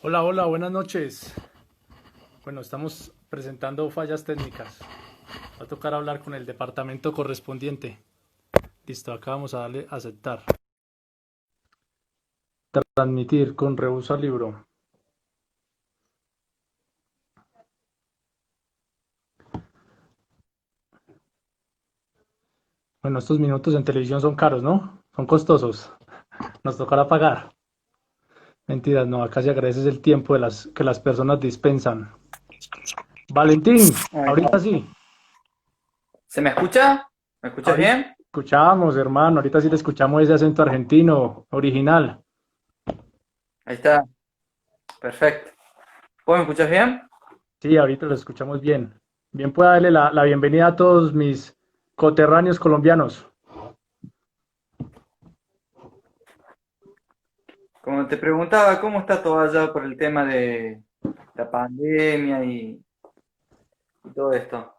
Hola, hola, buenas noches. Bueno, estamos presentando fallas técnicas. Va a tocar hablar con el departamento correspondiente. Listo, acá vamos a darle a aceptar. Transmitir con rehúso al libro. Bueno, estos minutos en televisión son caros, ¿no? Son costosos. Nos tocará pagar. Mentiras, no, acá se agradece el tiempo que las personas dispensan. Valentín, Ahí ahorita está. sí. ¿Se me escucha? ¿Me escuchas Ahorita bien? escuchamos, hermano. Ahorita sí le escuchamos ese acento argentino, original. Ahí está. Perfecto. ¿Vos me escuchás bien? Sí, ahorita lo escuchamos bien. Bien, pueda darle la bienvenida a todos mis coterráneos colombianos. Como te preguntaba, ¿cómo está todo allá por el tema de la pandemia y todo esto?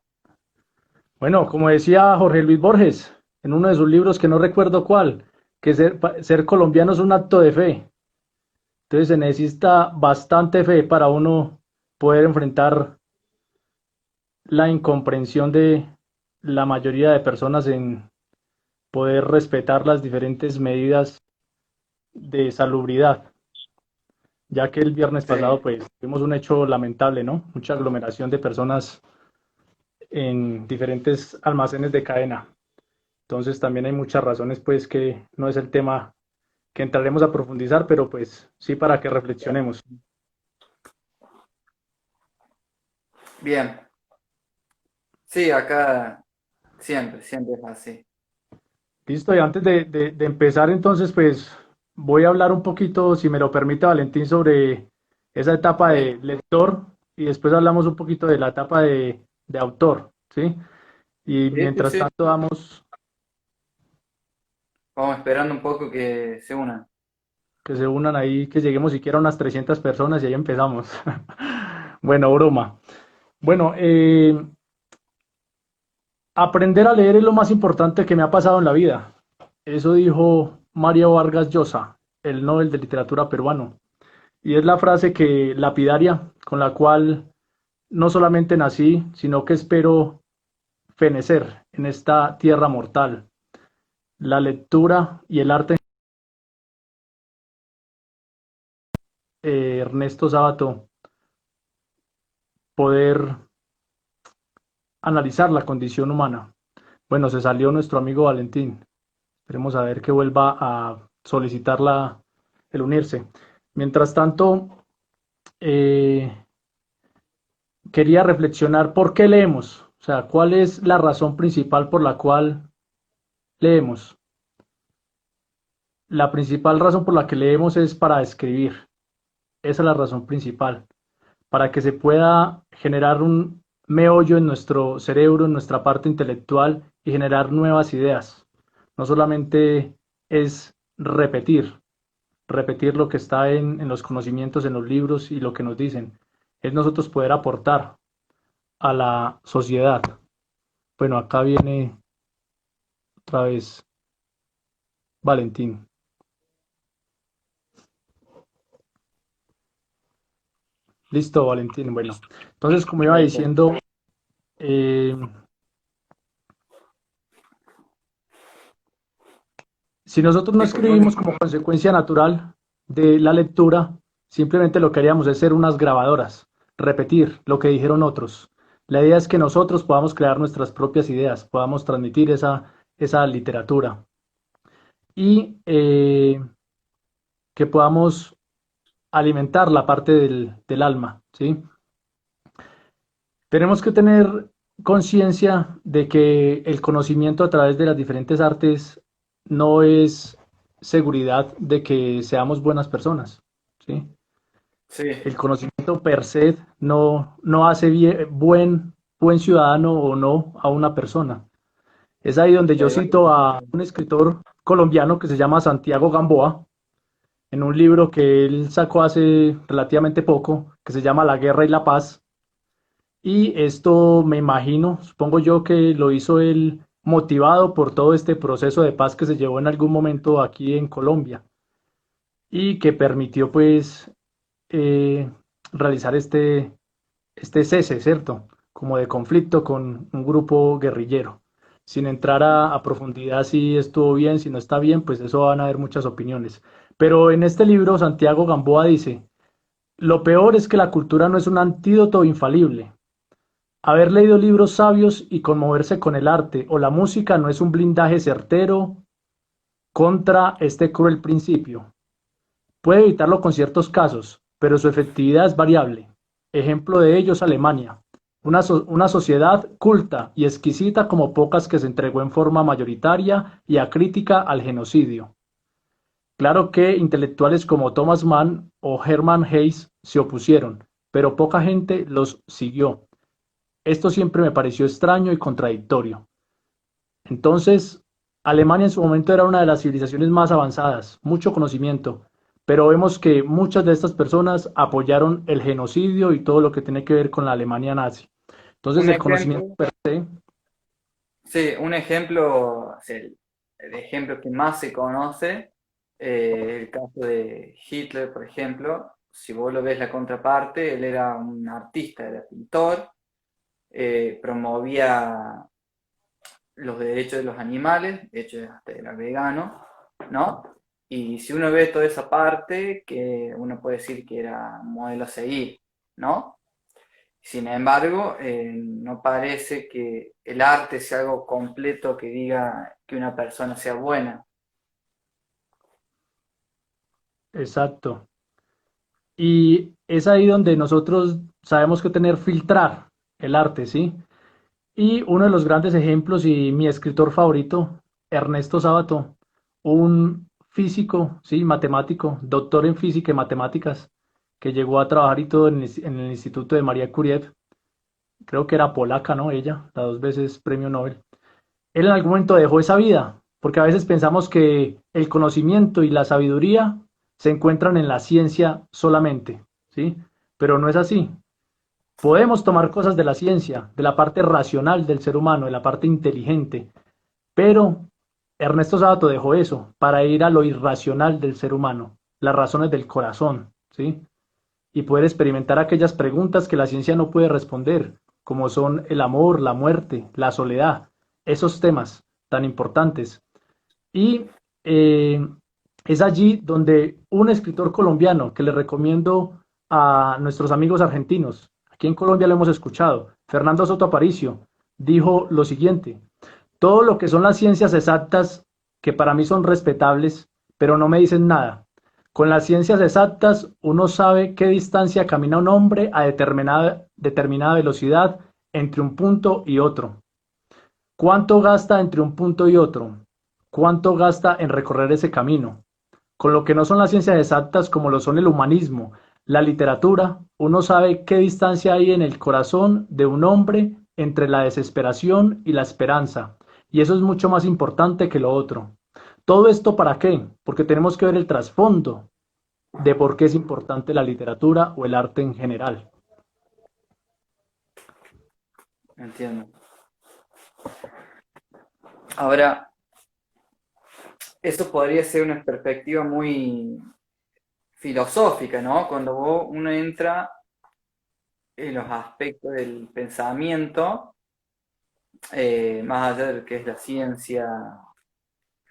Bueno, como decía Jorge Luis Borges en uno de sus libros que no recuerdo cuál, que ser colombiano es un acto de fe. Entonces se necesita bastante fe para uno poder enfrentar la incomprensión de la mayoría de personas en poder respetar las diferentes medidas de salubridad, ya que el viernes Sí, pasado pues tuvimos un hecho lamentable, ¿no? Mucha aglomeración de personas en diferentes almacenes de cadena. Entonces también hay muchas razones pues que no es el tema que entraremos a profundizar, pero pues sí para que reflexionemos. bien. Sí, acá siempre es así. Listo, y antes de empezar entonces pues voy a hablar un poquito, si me lo permite Valentín, sobre esa etapa de Sí, lector y después hablamos un poquito de la etapa de autor, ¿sí? Y sí, sí, mientras sí. tanto vamos, Vamos esperando un poco que se unan. que se unan ahí, que lleguemos siquiera a unas 300 personas y ahí empezamos. Bueno, broma. Bueno, aprender a leer es lo más importante que me ha pasado en la vida. Eso dijo Mario Vargas Llosa, el Nobel de Literatura peruano. Y es la frase que lapidaria con la cual no solamente nací, sino que espero fenecer en esta tierra mortal. La lectura y el arte. Ernesto Sábato, poder analizar la condición humana. Bueno, se salió nuestro amigo Valentín. Esperemos a ver que vuelva a solicitar el unirse. Mientras tanto, eh, quería reflexionar por qué leemos, o sea, cuál es la razón principal por la cual leemos. La principal razón por la que leemos es para escribir. Esa es la razón principal, para que se pueda generar un meollo en nuestro cerebro, en nuestra parte intelectual y generar nuevas ideas. No solamente es repetir lo que está en los conocimientos, en los libros y lo que nos dicen, es nosotros poder aportar a la sociedad. Bueno, acá viene otra vez Valentín. Listo, Valentín. Bueno, entonces, como iba Perfecto. diciendo, eh, si nosotros no Sí, porque escribimos como consecuencia natural de la lectura, simplemente lo que haríamos es ser unas grabadoras, repetir lo que dijeron otros. La idea es que nosotros podamos crear nuestras propias ideas, podamos transmitir esa literatura y que podamos alimentar la parte del alma, ¿sí? Tenemos que tener conciencia de que el conocimiento a través de las diferentes artes no es seguridad de que seamos buenas personas, ¿sí? sí, El conocimiento per se no hace buen ciudadano o no a una persona. Es ahí donde sí, yo hay cito a un escritor colombiano que se llama Santiago Gamboa, en un libro que él sacó hace relativamente poco, que se llama La Guerra y la Paz. Y esto me imagino, supongo yo que lo hizo él motivado por todo este proceso de paz que se llevó en algún momento aquí en Colombia y que permitió pues eh, realizar este cese, ¿cierto? Como de conflicto con un grupo guerrillero. Sin entrar a profundidad si estuvo bien, si no está bien, pues eso van a haber muchas opiniones. Pero en este libro, Santiago Gamboa dice, lo peor es que la cultura no es un antídoto infalible. Haber leído libros sabios y conmoverse con el arte o la música no es un blindaje certero contra este cruel principio. Puede evitarlo con ciertos casos, pero su efectividad es variable. Ejemplo de ello es Alemania, una sociedad culta y exquisita como pocas que se entregó en forma mayoritaria y acrítica al genocidio. Claro que intelectuales como Thomas Mann o Hermann Hesse se opusieron, pero poca gente los siguió. Esto siempre me pareció extraño y contradictorio. Entonces, Alemania en su momento era una de las civilizaciones más avanzadas, mucho conocimiento, pero vemos que muchas de estas personas apoyaron el genocidio y todo lo que tiene que ver con la Alemania nazi. Entonces, Un el conocimiento ejemplo, per se, sí, un ejemplo, o sea, el ejemplo que más se conoce, el caso de Hitler, por ejemplo, si vos lo ves la contraparte, él era un artista, era pintor, promovía los derechos de los animales, de hecho hasta era vegano, ¿no? Y si uno ve toda esa parte, que uno puede decir que era un modelo a seguir, ¿no? Sin embargo, no parece que el arte sea algo completo que diga que una persona sea buena. exacto. Y es ahí donde nosotros sabemos que tener filtrar el arte, ¿sí? Y uno de los grandes ejemplos y mi escritor favorito, Ernesto Sábato, un físico, sí, matemático, doctor en física y matemáticas, que llegó a trabajar y todo en el Instituto de María Curie, creo que era polaca, ¿no? Ella, la dos veces premio Nobel. Él en algún momento dejó esa vida, porque a veces pensamos que el conocimiento y la sabiduría se encuentran en la ciencia solamente, ¿sí? Pero no es así. Podemos tomar cosas de la ciencia, de la parte racional del ser humano, de la parte inteligente, pero Ernesto Sábato dejó eso para ir a lo irracional del ser humano, las razones del corazón, ¿sí? Y poder experimentar aquellas preguntas que la ciencia no puede responder, como son el amor, la muerte, la soledad, esos temas tan importantes. Y eh, es allí donde un escritor colombiano que le recomiendo a nuestros amigos argentinos, aquí en Colombia lo hemos escuchado, Fernando Soto Aparicio, dijo lo siguiente: todo lo que son las ciencias exactas, que para mí son respetables, pero no me dicen nada. Con las ciencias exactas uno sabe qué distancia camina un hombre a determinada velocidad entre un punto y otro. ¿Cuánto gasta entre un punto y otro? ¿Cuánto gasta en recorrer ese camino? Con lo que no son las ciencias exactas como lo son el humanismo, la literatura, uno sabe qué distancia hay en el corazón de un hombre entre la desesperación y la esperanza. Y eso es mucho más importante que lo otro. ¿Todo esto para qué? Porque tenemos que ver el trasfondo de por qué es importante la literatura o el arte en general. Entiendo. Ahora, eso podría ser una perspectiva muy filosófica, ¿no? Cuando uno entra en los aspectos del pensamiento, más allá de lo que es la ciencia,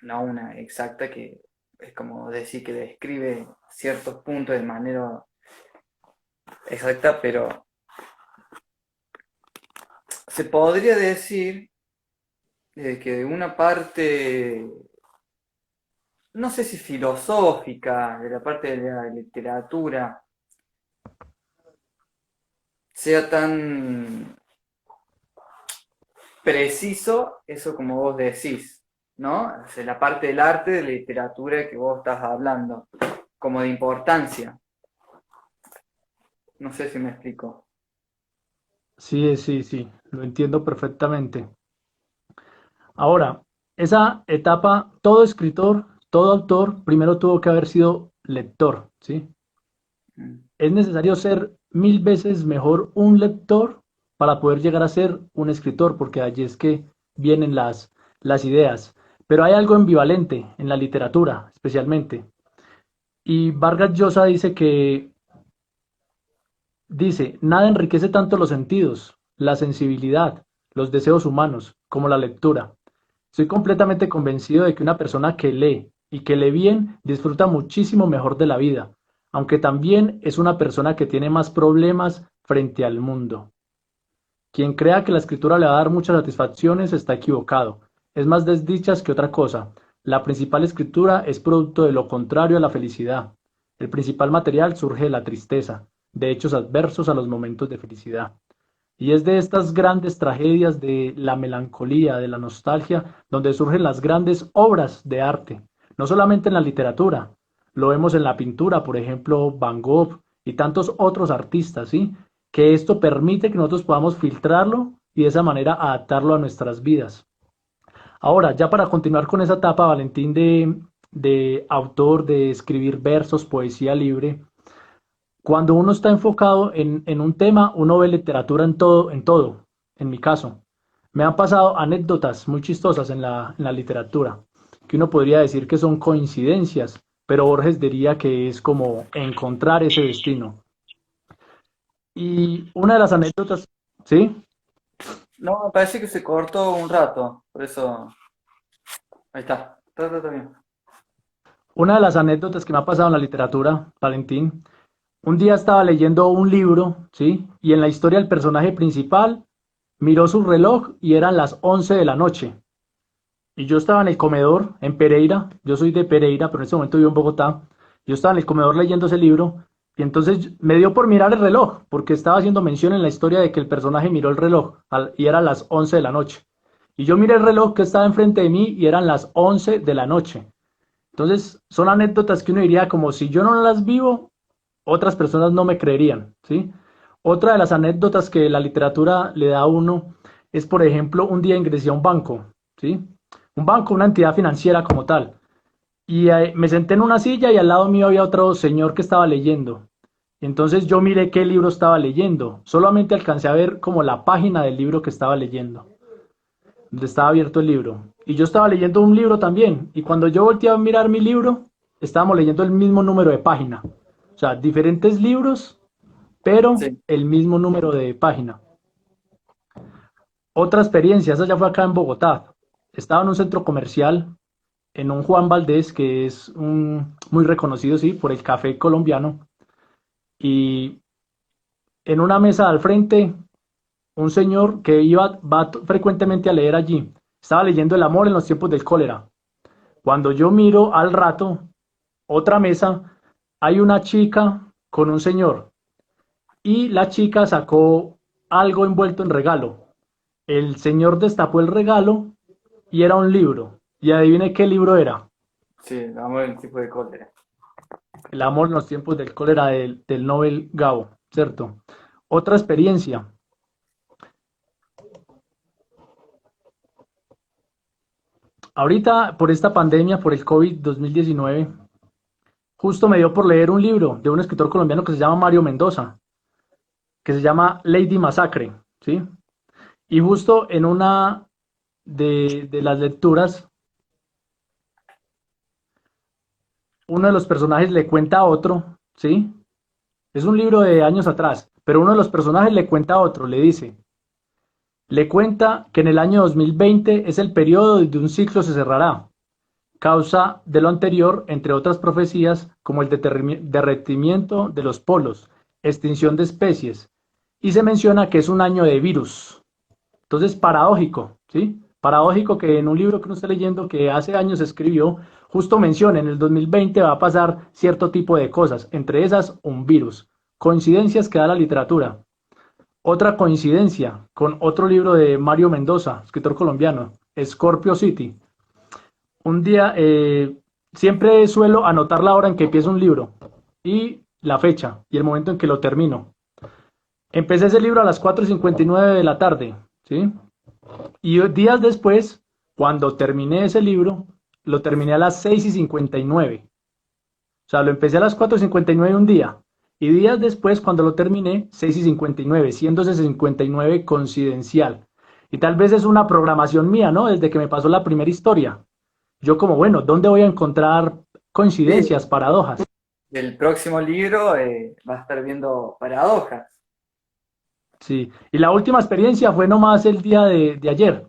no una exacta, que es como decir que describe ciertos puntos de manera exacta, pero se podría decir que de una parte, no sé si filosófica, de la parte de la literatura, sea tan preciso eso como vos decís, ¿no? O sea, la parte del arte, de la literatura que vos estás hablando, como de importancia. No sé si me explico. Sí, sí, sí, lo entiendo perfectamente. Ahora, esa etapa, todo escritor, todo autor, primero tuvo que haber sido lector, ¿sí? Mm. Es necesario ser mil veces mejor un lector para poder llegar a ser un escritor, porque allí es que vienen las ideas. Pero hay algo ambivalente en la literatura, especialmente. Y Vargas Llosa dice que dice, nada enriquece tanto los sentidos, la sensibilidad, los deseos humanos, como la lectura. Estoy completamente convencido de que una persona que lee y que lee bien disfruta muchísimo mejor de la vida, aunque también es una persona que tiene más problemas frente al mundo. Quien crea que la escritura le va a dar muchas satisfacciones está equivocado. Es más desdichas que otra cosa. La principal escritura es producto de lo contrario a la felicidad. El principal material surge de la tristeza, de hechos adversos a los momentos de felicidad. Y es de estas grandes tragedias de la melancolía, de la nostalgia, donde surgen las grandes obras de arte, no solamente en la literatura, lo vemos en la pintura, por ejemplo, Van Gogh y tantos otros artistas, ¿sí? Que esto permite que nosotros podamos filtrarlo y de esa manera adaptarlo a nuestras vidas. Ahora, ya para continuar con esa etapa, Valentín, de autor, de escribir versos, poesía libre, cuando uno está enfocado en un tema, uno ve literatura en todo, en mi caso. Me han pasado anécdotas muy chistosas en la literatura, que uno podría decir que son coincidencias, pero Borges diría que es como encontrar ese destino. Y una de las anécdotas, ¿sí? No, me parece que se cortó un rato, por eso. Ahí está. Está bien. Una de las anécdotas que me ha pasado en la literatura, Valentín, un día estaba leyendo un libro, ¿sí? Y en la historia el personaje principal miró su reloj y eran las 11 de la noche. Y yo estaba en el comedor, en Pereira, yo soy de Pereira, pero en ese momento vivo en Bogotá. Yo estaba en el comedor leyendo ese libro y entonces me dio por mirar el reloj, porque estaba haciendo mención en la historia de que el personaje miró el reloj y eran las 11 de la noche. Y yo miré el reloj que estaba enfrente de mí y eran las 11 de la noche. Entonces son anécdotas que uno diría como si yo no las vivo, otras personas no me creerían, ¿sí? Otra de las anécdotas que la literatura le da a uno es, por ejemplo, un día ingresé a un banco, ¿sí? Un banco, una entidad financiera como tal. Y me senté en una silla y al lado mío había otro señor que estaba leyendo. Entonces yo miré qué libro estaba leyendo. Solamente alcancé a ver como la página del libro que estaba leyendo, donde estaba abierto el libro. Y yo estaba leyendo un libro también. Y cuando yo volteé a mirar mi libro, estábamos leyendo el mismo número de página. O sea, diferentes libros, pero Sí. el mismo número de página. Otra experiencia, esa ya fue acá en Bogotá. Estaba en un centro comercial, en un Juan Valdés, que es muy reconocido, sí, por el café colombiano. Y en una mesa al frente, un señor que va frecuentemente a leer allí. Estaba leyendo El amor en los tiempos del cólera. Cuando yo miro al rato, otra mesa, hay una chica con un señor. Y la chica sacó algo envuelto en regalo. El señor destapó el regalo y era un libro. Y adivine qué libro era. Sí, vamos a ver el tipo de cólera. El amor en los tiempos del cólera del Nobel Gabo, ¿cierto? Otra experiencia. Ahorita, por esta pandemia, por el COVID-2019, justo me dio por leer un libro de un escritor colombiano que se llama Mario Mendoza, que se llama Lady Masacre, ¿sí? Y justo en una de las lecturas, uno de los personajes le cuenta a otro, ¿sí? Es un libro de años atrás, pero uno de los personajes le cuenta a otro, le cuenta que en el año 2020 es el periodo donde un ciclo se cerrará, causa de lo anterior, entre otras profecías, como el derretimiento de los polos, extinción de especies, y se menciona que es un año de virus. Entonces, paradójico, ¿sí? Paradójico que en un libro que uno está leyendo que hace años escribió, justo menciona en el 2020 va a pasar cierto tipo de cosas, entre esas un virus. Coincidencias que da la literatura. Otra coincidencia con otro libro de Mario Mendoza, escritor colombiano, Scorpio City. Un día, siempre suelo anotar la hora en que empiezo un libro y la fecha y el momento en que lo termino. Empecé ese libro a las 4:59 de la tarde, ¿sí? Y días después, cuando terminé ese libro, lo terminé a las 6:59. O sea, lo empecé a las 4:59 un día. Y días después, cuando lo terminé, 6:59, siendo ese 59 coincidencial. Y tal vez es una programación mía, ¿no? Desde que me pasó la primera historia. Yo como, bueno, ¿dónde voy a encontrar Sí, coincidencias, paradojas? el próximo libro va a estar viendo paradojas. Sí, y la última experiencia fue nomás el día de ayer.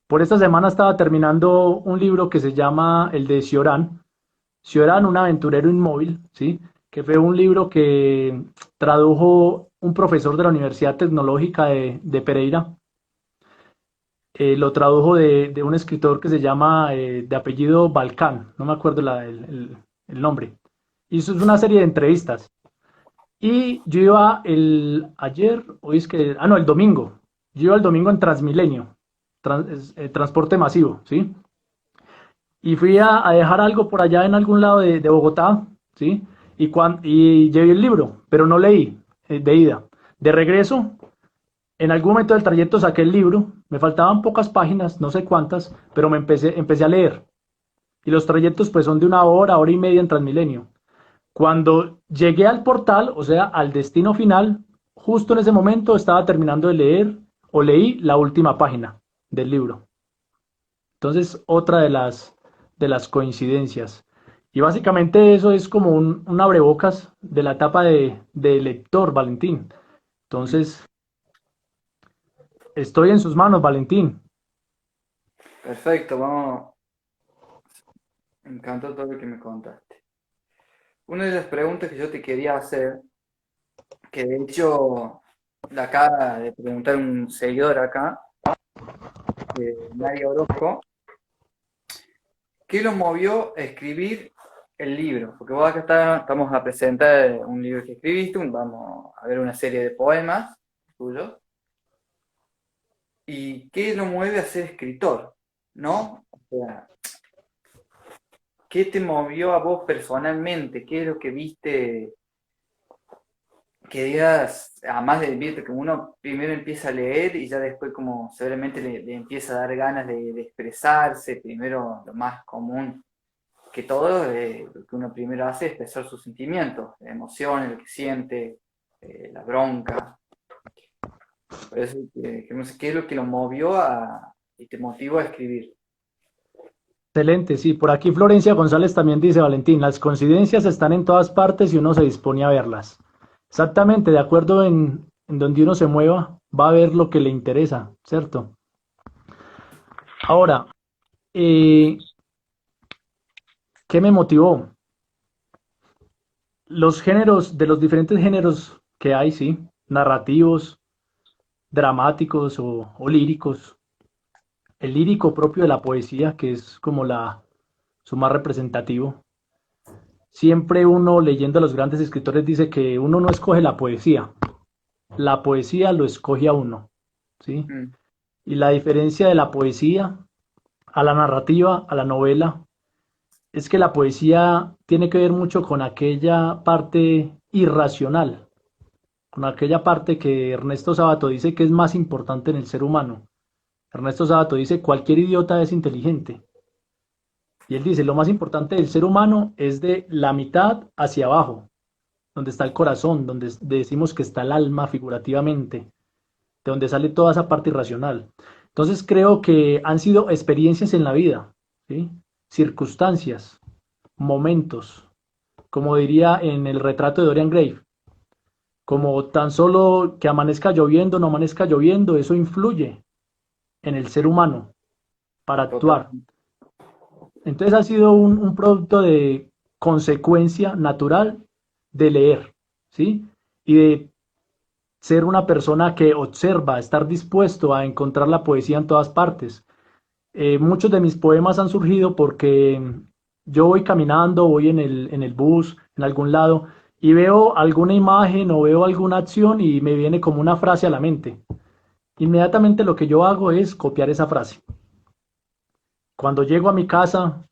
Por esta semana estaba terminando un libro que se llama el de Cioran. Cioran, un aventurero inmóvil, ¿sí? Que fue un libro que tradujo un profesor de la Universidad Tecnológica de Pereira. Lo tradujo de un escritor que se llama de apellido Balcán, no me acuerdo el nombre. Hizo una serie de entrevistas. Y yo iba ayer, hoy es que, no, el domingo. Yo iba el domingo en Transmilenio, transporte masivo, ¿sí? Y fui a dejar algo por allá en algún lado de Bogotá, ¿sí? Y llevé el libro, pero no leí de ida. De regreso, en algún momento del trayecto saqué el libro, me faltaban pocas páginas, no sé cuántas, pero empecé a leer. Y los trayectos pues son de una hora y media en Transmilenio. Cuando llegué al portal, o sea, al destino final, justo en ese momento estaba terminando de leer o leí la última página del libro. Entonces, otra de las coincidencias. Y básicamente eso es como un abrebocas de la etapa de lector, Valentín. Mm. Entonces, estoy en sus manos, Valentín. Perfecto, vamos. Me encantó todo lo que me contaste. Una de las preguntas que yo te quería hacer, que de hecho la acaba de preguntar un seguidor acá, Mario Orozco, ¿qué lo movió a escribir el libro? Porque vos acá estamos a presentar un libro que escribiste, vamos a ver una serie de poemas tuyos. ¿Y qué lo mueve a ser escritor? ¿No? O sea, ¿qué te movió a vos personalmente? ¿Qué es lo que viste que digas, además de viste, que uno primero empieza a leer y ya después como seguramente le empieza a dar ganas de expresarse, primero lo más común que todo, lo que uno primero hace es expresar sus sentimientos, las emociones, lo que siente, la bronca. Por eso que no sé qué es lo que lo movió y te motivó a escribir. Excelente, sí. Por aquí Florencia González también dice, Valentín, las coincidencias están en todas partes y uno se dispone a verlas. Exactamente, de acuerdo en donde uno se mueva, va a ver lo que le interesa, ¿cierto? Ahora, eh, ¿qué me motivó? Los géneros, de los diferentes géneros que hay, sí, narrativos, dramáticos o líricos. El lírico propio de la poesía, que es como su más representativo. Siempre uno leyendo a los grandes escritores dice que uno no escoge la poesía lo escoge a uno, ¿sí? Mm, Y la diferencia de la poesía a la narrativa, a la novela, es que la poesía tiene que ver mucho con aquella parte irracional, con aquella parte que Ernesto Sabato dice que es más importante en el ser humano. Ernesto Sabato dice, cualquier idiota es inteligente. Y él dice, lo más importante del ser humano es de la mitad hacia abajo, donde está el corazón, donde decimos que está el alma figurativamente, de donde sale toda esa parte irracional. Entonces creo que han sido experiencias en la vida, ¿sí? Circunstancias, momentos, como diría en el retrato de Dorian Gray, como tan solo que amanezca lloviendo, no amanezca lloviendo, eso influye en el ser humano para actuar. totalmente. Entonces ha sido un producto de consecuencia natural de leer, ¿sí? Y de ser una persona que observa, estar dispuesto a encontrar la poesía en todas partes. Muchos de mis poemas han surgido porque yo voy caminando, voy en el bus, en algún lado, y veo alguna imagen o veo alguna acción y me viene como una frase a la mente. Inmediatamente lo que yo hago es copiar esa frase. Cuando llego a mi casa,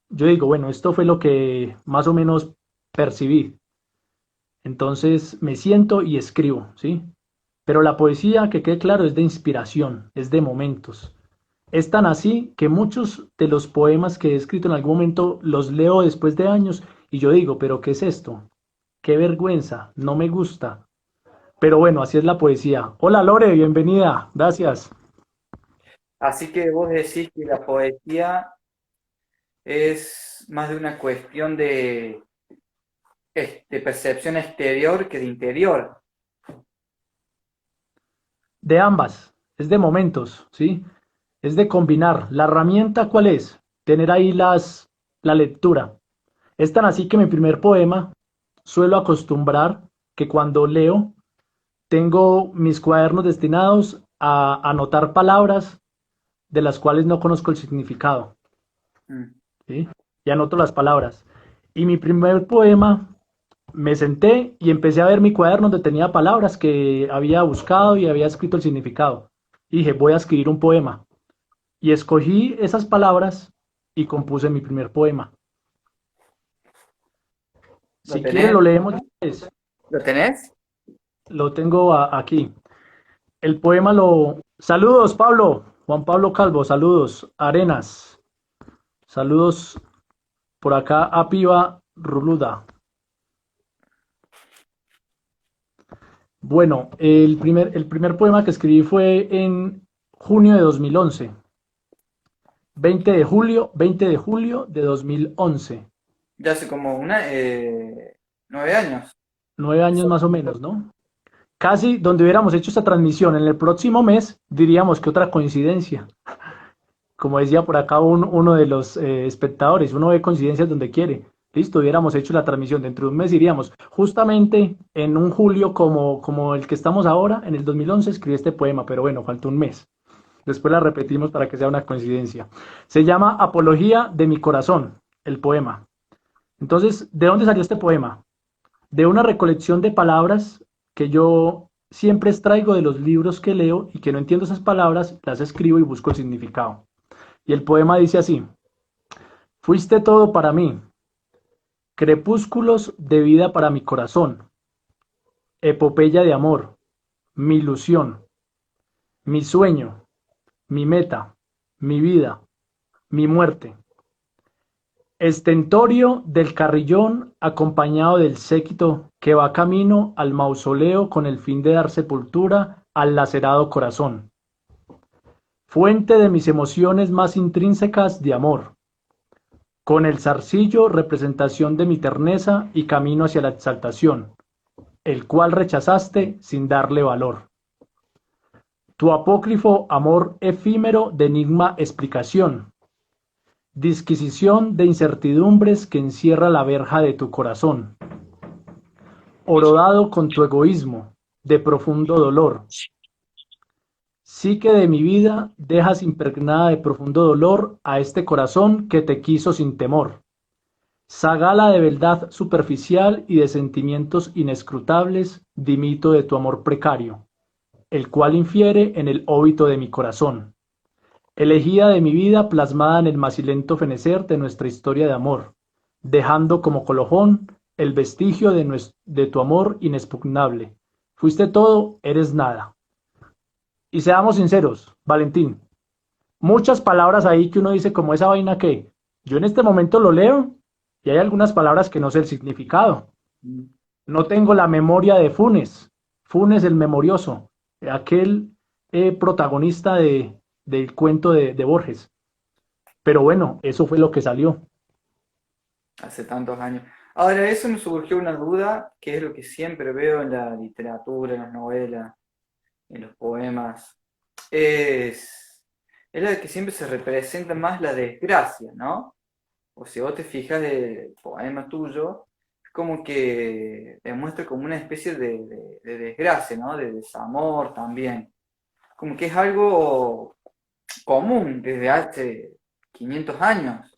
yo digo, bueno, esto fue lo que más o menos percibí. Entonces me siento y escribo, ¿sí? Pero la poesía, que quede claro, es de inspiración, es de momentos. Es tan así que muchos de los poemas que he escrito en algún momento los leo después de años y yo digo, pero ¿qué es esto? Qué vergüenza, no me gusta. Pero bueno, así es la poesía. Hola Lore, bienvenida, gracias. Así que vos decís que la poesía es más de una cuestión de percepción exterior que de interior. de ambas, es de momentos, ¿sí? Es de combinar. ¿La herramienta cuál es? Tener ahí la lectura. Es tan así que mi primer poema suelo acostumbrar que cuando leo tengo mis cuadernos destinados a anotar palabras de las cuales no conozco el significado, Mm. ¿sí? Y anoto las palabras. Y mi primer poema me senté y empecé a ver mi cuaderno donde tenía palabras que había buscado y había escrito el significado. Y dije, voy a escribir un poema. Y escogí esas palabras y compuse mi primer poema. ¿Lo Si quieren tenés? lo leemos después. ¿Lo tenés? Lo tengo aquí. El poema lo... Saludos, Pablo. Juan Pablo Calvo, saludos. Arenas. Saludos por acá a Piva Ruluda. Bueno, el primer poema que escribí fue en junio de 2011. 20 de julio de 2011. Ya hace como 9 años. 9 años más o menos, ¿no? Casi donde hubiéramos hecho esta transmisión en el próximo mes, diríamos que otra coincidencia. Como decía por acá uno de los espectadores, uno ve coincidencias donde quiere. Listo, hubiéramos hecho la transmisión dentro de un mes, iríamos. Justamente en un julio como el que estamos ahora, en el 2011, escribí este poema, pero bueno, faltó un mes. Después la repetimos para que sea una coincidencia. Se llama Apología de mi corazón, el poema. Entonces, ¿de dónde salió este poema? De una recolección de palabras que yo siempre extraigo de los libros que leo y que no entiendo esas palabras, las escribo y busco el significado. Y el poema dice así: fuiste todo para mí, crepúsculos de vida para mi corazón, epopeya de amor, mi ilusión, mi sueño, mi meta, mi vida, mi muerte. Estentorio del carrillón acompañado del séquito que va camino al mausoleo con el fin de dar sepultura al lacerado corazón. Fuente de mis emociones más intrínsecas de amor. Con el zarcillo representación de mi terneza y camino hacia la exaltación, el cual rechazaste sin darle valor. Tu apócrifo amor efímero de enigma explicación, disquisición de incertidumbres que encierra la verja de tu corazón, horodado con tu egoísmo, de profundo dolor. Sí que de mi vida dejas impregnada de profundo dolor a este corazón que te quiso sin temor. Sagala de verdad superficial y de sentimientos inescrutables, dimito de tu amor precario, el cual infiere en el óbito de mi corazón. Elegida de mi vida plasmada en el macilento fenecer de nuestra historia de amor, dejando como colofón el vestigio de tu amor inexpugnable. Fuiste todo, eres nada. Y seamos sinceros, Valentín, muchas palabras ahí que uno dice como esa vaina que yo en este momento lo leo y hay algunas palabras que no sé el significado. Mm. No tengo la memoria de Funes, Funes el memorioso, aquel protagonista del cuento de Borges. Pero bueno, eso fue lo que salió. Hace tantos años. Ahora, eso me surgió una duda, que es lo que siempre veo en la literatura, en las novelas, en los poemas. Es la de que siempre se representa más la desgracia, ¿no? O si vos te fijas del poema tuyo, es como que demuestra como una especie de desgracia, ¿no? De desamor también. Como que es algo común desde hace 500 años.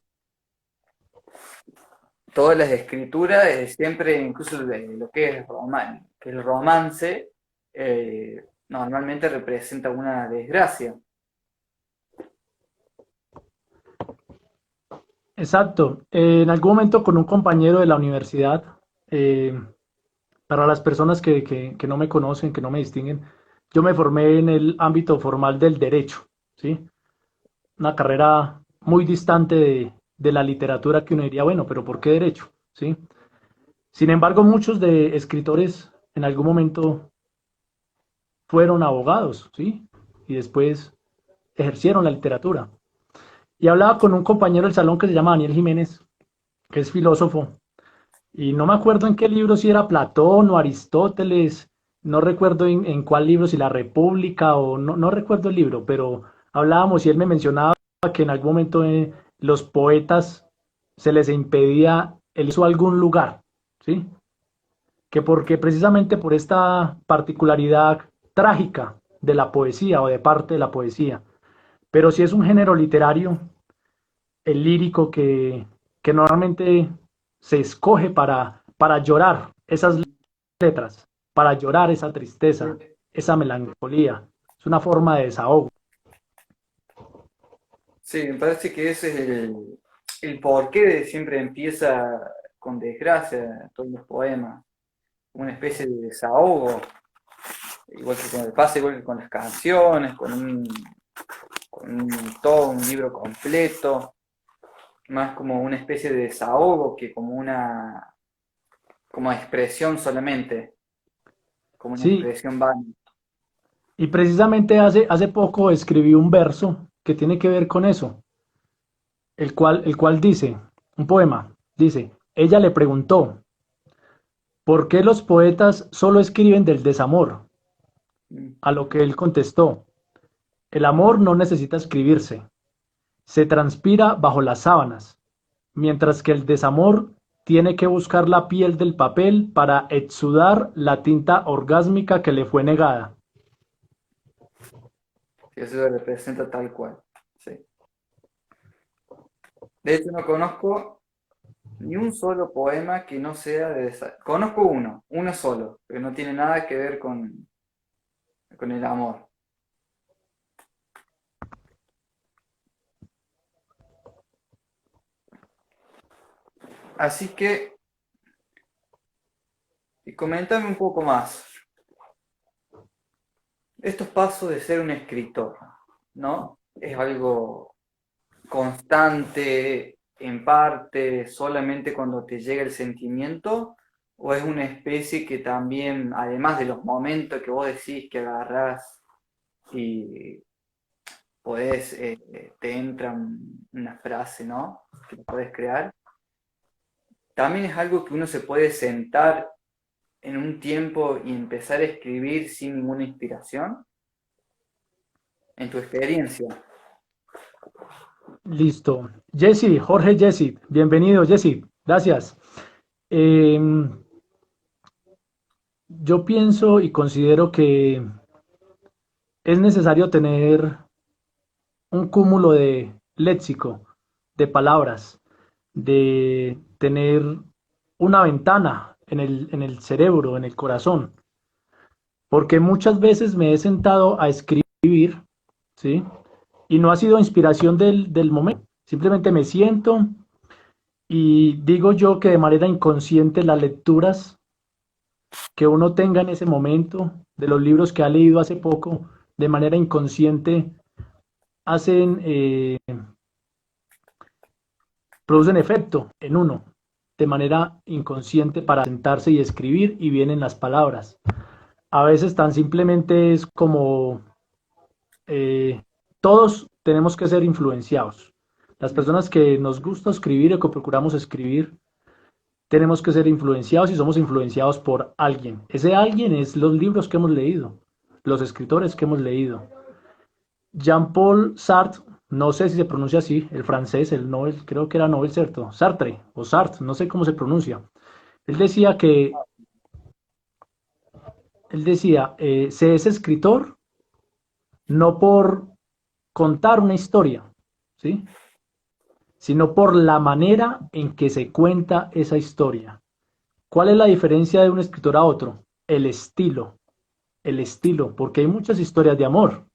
Todas las escrituras, siempre, incluso de lo que es el romance, normalmente representa una desgracia. Exacto. En algún momento con un compañero de la universidad, eh, para las personas que no me conocen, que no me distinguen, yo me formé en el ámbito formal del derecho, ¿sí? Una carrera muy distante de la literatura que uno diría, bueno, pero ¿por qué derecho? ¿Sí? Sin embargo, muchos de escritores en algún momento fueron abogados, ¿sí? Y después ejercieron la literatura. Y hablaba con un compañero del salón que se llama Daniel Jiménez, que es filósofo, y no me acuerdo en qué libro, si era Platón o Aristóteles, no recuerdo en cuál libro, si La República o no, no recuerdo el libro, pero hablábamos y él me mencionaba que en algún momento los poetas se les impedía el uso a algún lugar, ¿sí? Que porque precisamente por esta particularidad trágica de la poesía o de parte de la poesía, pero si es un género literario, el lírico que normalmente se escoge para llorar esas letras, para llorar esa tristeza, esa melancolía. Es una forma de desahogo. Sí, me parece que ese es el porqué de siempre empieza con desgracia todos los poemas, una especie de desahogo, igual que con el pase, igual que con las canciones, todo un libro completo, más como una especie de desahogo que como expresión solamente, como una Sí, expresión vana. y precisamente hace poco escribí un verso que tiene que ver con eso, el cual dice, un poema, dice, ella le preguntó, ¿por qué los poetas solo escriben del desamor? A lo que él contestó, el amor no necesita escribirse, se transpira bajo las sábanas, mientras que el desamor tiene que buscar la piel del papel para exudar la tinta orgásmica que le fue negada. Y eso lo representa tal cual. Sí. De hecho, no conozco ni un solo poema que no sea de Conozco uno solo, pero no tiene nada que ver con el amor. Así que, y coméntame un poco más. Estos pasos de ser un escritor, ¿no? ¿Es algo constante, en parte, solamente cuando te llega el sentimiento? ¿O es una especie que también, además de los momentos que vos decís que agarrás y podés, te entra una frase, ¿no? Que lo podés crear. También es algo que uno se puede sentar en un tiempo y empezar a escribir sin ninguna inspiración, en tu experiencia. Listo. Jesse, Jorge Jesse, bienvenido Jesse, gracias. Eh, yo pienso y considero que es necesario tener un cúmulo de léxico, de palabras, de tener una ventana en el cerebro, en el corazón, porque muchas veces me he sentado a escribir, ¿sí? Y no ha sido inspiración del momento, simplemente me siento y digo yo que de manera inconsciente las lecturas que uno tenga en ese momento, de los libros que ha leído hace poco, de manera inconsciente, hacen producen efecto en uno de manera inconsciente para sentarse y escribir y vienen las palabras. A veces tan simplemente es como todos tenemos que ser influenciados. Las personas que nos gusta escribir o que procuramos escribir, tenemos que ser influenciados y somos influenciados por alguien. Ese alguien es los libros que hemos leído, los escritores que hemos leído. Jean-Paul Sartre, no sé si se pronuncia así, el francés, el Nobel, creo que era Nobel, ¿cierto? Sartre o Sartre, no sé cómo se pronuncia. Él decía que, él decía, se es escritor no por contar una historia, ¿sí? Sino por la manera en que se cuenta esa historia. ¿Cuál es la diferencia de un escritor a otro? El estilo, porque hay muchas historias de amor.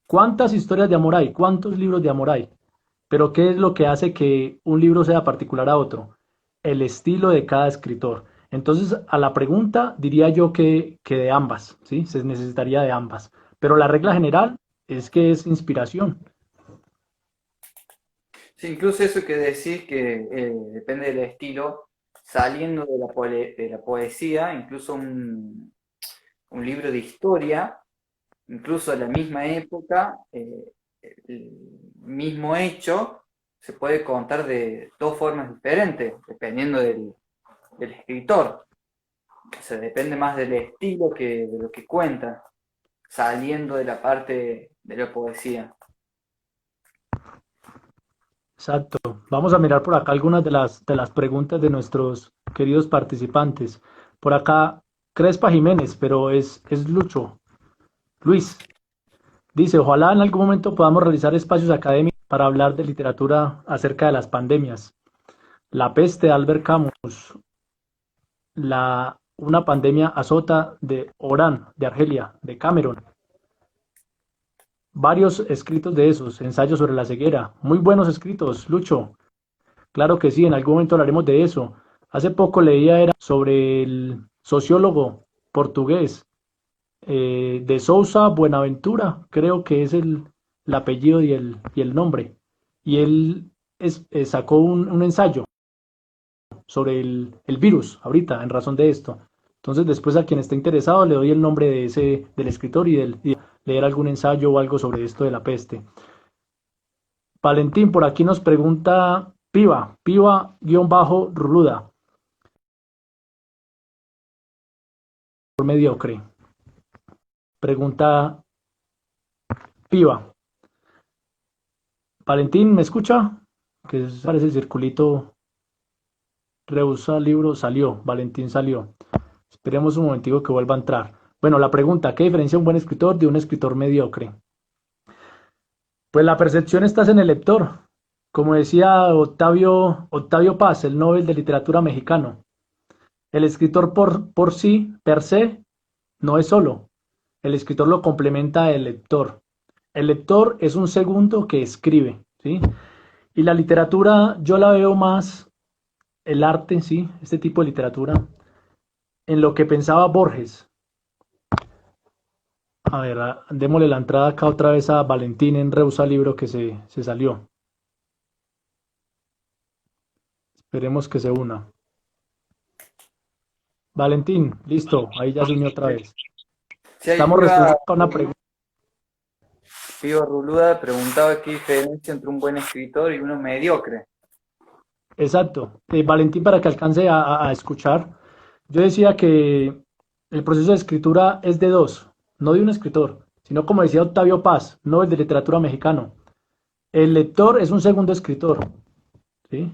¿Cuántas historias de amor hay? ¿Cuántos libros de amor hay? Pero ¿qué es lo que hace que un libro sea particular a otro? El estilo de cada escritor. Entonces, a la pregunta diría yo que de ambas, ¿sí? Se necesitaría de ambas. Pero la regla general es que es inspiración. Sí, incluso eso que decís que depende del estilo, saliendo de de la poesía, incluso un libro de historia, incluso de la misma época, el mismo hecho se puede contar de dos formas diferentes, dependiendo del escritor. O sea, depende más del estilo que de lo que cuenta, saliendo de la parte de la poesía. Exacto. Vamos a mirar por acá algunas de las preguntas de nuestros queridos participantes. Por acá, Crespa Jiménez, pero es Lucho. Luis dice, ojalá en algún momento podamos realizar espacios académicos para hablar de literatura acerca de las pandemias. La peste de Albert Camus, una pandemia azota de Orán, de Argelia, de Cameron. Varios escritos de esos, ensayos sobre la ceguera. Muy buenos escritos, Lucho. Claro que sí, en algún momento hablaremos de eso. Hace poco leía era sobre el sociólogo portugués de Sousa Buenaventura, creo que es el apellido y el nombre. Y él sacó un ensayo sobre el virus ahorita, en razón de esto. Entonces, después a quien esté interesado le doy el nombre de del escritor y leer algún ensayo o algo sobre esto de la peste. Valentín, por aquí nos pregunta Piva-Ruluda, por mediocre. Pregunta Piva. Valentín, ¿me escucha? Que parece el circulito. Rehúsa libro, salió. Valentín salió. Esperemos un momentico que vuelva a entrar. Bueno, la pregunta, ¿qué diferencia un buen escritor de un escritor mediocre? Pues la percepción está en el lector. Como decía Octavio Paz, el Nobel de Literatura mexicano, el escritor por sí, per se, no es solo. El escritor lo complementa el lector. El lector es un segundo que escribe, ¿sí? Y la literatura, yo la veo más, el arte, ¿sí? Este tipo de literatura, en lo que pensaba Borges. A ver, démosle la entrada acá otra vez a Valentín en Reusa Libro que se salió. Esperemos que se una. Valentín, listo, ahí ya se unió otra vez. Si hay Estamos respondiendo a una pregunta. Pivo Ruluda preguntaba qué diferencia entre un buen escritor y uno mediocre. Exacto. Valentín, para que alcance a escuchar, yo decía que el proceso de escritura es de dos, no de un escritor, sino como decía Octavio Paz, Nobel de Literatura mexicano. El lector es un segundo escritor, ¿sí?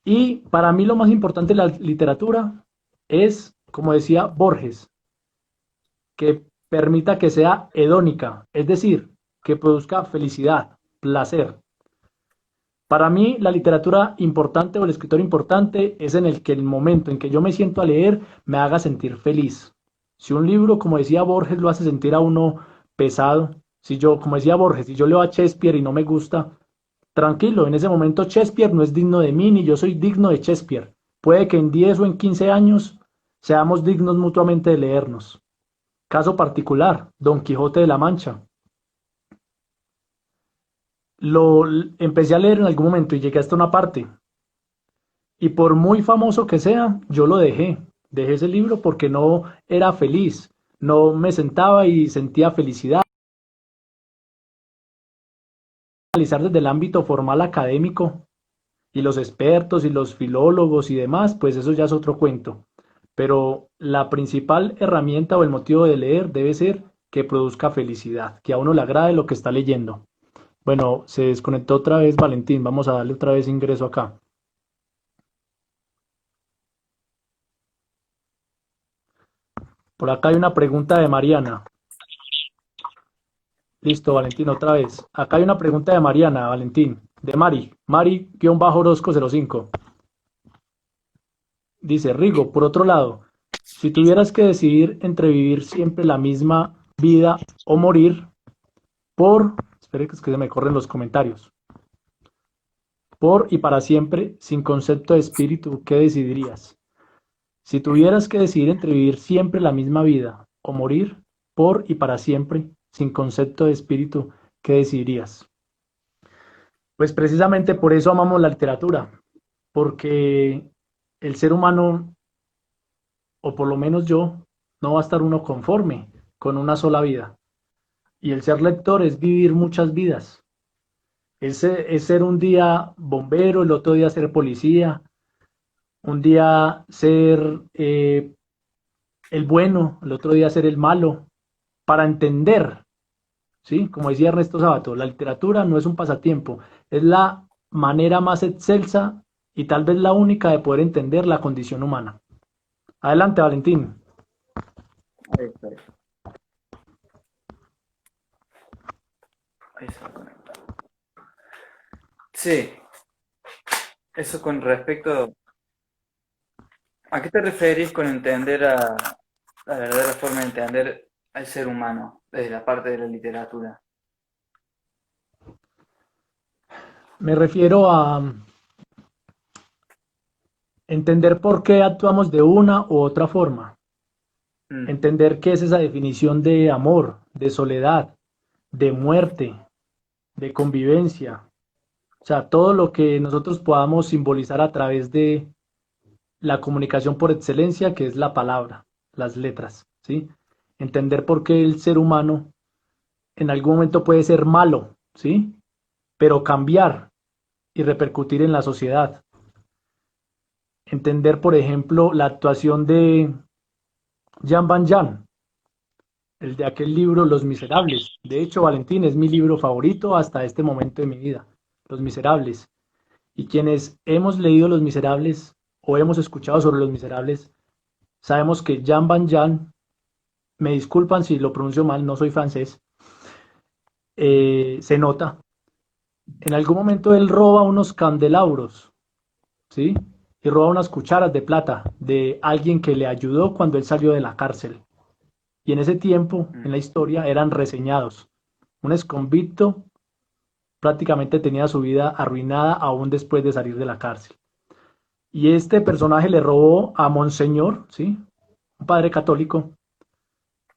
Y para mí lo más importante de la literatura es, como decía Borges, que permita que sea hedónica, es decir, que produzca felicidad, placer. Para mí, la literatura importante o el escritor importante es en el que el momento en que yo me siento a leer me haga sentir feliz. Si un libro, como decía Borges, lo hace sentir a uno pesado, si yo, como decía Borges, si yo leo a Shakespeare y no me gusta, tranquilo, en ese momento Shakespeare no es digno de mí ni yo soy digno de Shakespeare. Puede que en 10 o en 15 años seamos dignos mutuamente de leernos. Caso particular, Don Quijote de la Mancha. Lo empecé a leer en algún momento y llegué hasta una parte. Y por muy famoso que sea, yo lo dejé. Dejé ese libro porque no era feliz. No me sentaba y sentía felicidad. Analizar desde el ámbito formal académico y los expertos y los filólogos y demás, pues eso ya es otro cuento. Pero la principal herramienta o el motivo de leer debe ser que produzca felicidad, que a uno le agrade lo que está leyendo. Bueno, se desconectó otra vez Valentín. Vamos a darle otra vez ingreso acá. Por acá hay una pregunta de Mariana. Listo, Valentín, otra vez. Acá hay una pregunta de Mariana, Valentín. De Mari-Orozco05. Dice, Rigo, por otro lado, si tuvieras que decidir entre vivir siempre la misma vida o morir por, espere que es que se me corren los comentarios, por y para siempre, sin concepto de espíritu, ¿qué decidirías? Si tuvieras que decidir entre vivir siempre la misma vida o morir por y para siempre, sin concepto de espíritu, ¿qué decidirías? Pues precisamente por eso amamos la literatura, porque el ser humano, o por lo menos yo, no va a estar uno conforme con una sola vida. Y el ser lector es vivir muchas vidas. Es ser un día bombero, el otro día ser policía, un día ser el bueno, el otro día ser el malo, para entender, ¿sí? Como decía Ernesto Sábato, la literatura no es un pasatiempo, es la manera más excelsa y tal vez la única de poder entender la condición humana. Adelante, Valentín. Eso, ahí se va a conectar. Sí, eso con respecto. ¿A qué te referís con entender la verdadera forma de entender al ser humano desde la parte de la literatura? Me refiero a entender por qué actuamos de una u otra forma, Mm, entender qué es esa definición de amor, de soledad, de muerte, de convivencia, o sea, todo lo que nosotros podamos simbolizar a través de la comunicación por excelencia, que es la palabra, las letras, ¿sí? Entender por qué el ser humano en algún momento puede ser malo, ¿sí? Pero cambiar y repercutir en la sociedad. Entender, por ejemplo, la actuación de Jean Valjean, el de aquel libro Los Miserables. De hecho, Valentín es mi libro favorito hasta este momento de mi vida, Los Miserables. Y quienes hemos leído Los Miserables o hemos escuchado sobre Los Miserables, sabemos que Jean Valjean, me disculpan si lo pronuncio mal, no soy francés, se nota. En algún momento él roba unos candelabros, ¿sí? Y roba unas cucharas de plata de alguien que le ayudó cuando él salió de la cárcel. Y en ese tiempo, mm, en la historia, eran reseñados. Un exconvicto prácticamente tenía su vida arruinada aún después de salir de la cárcel. Y este personaje le robó a Monseñor, ¿sí? Un padre católico,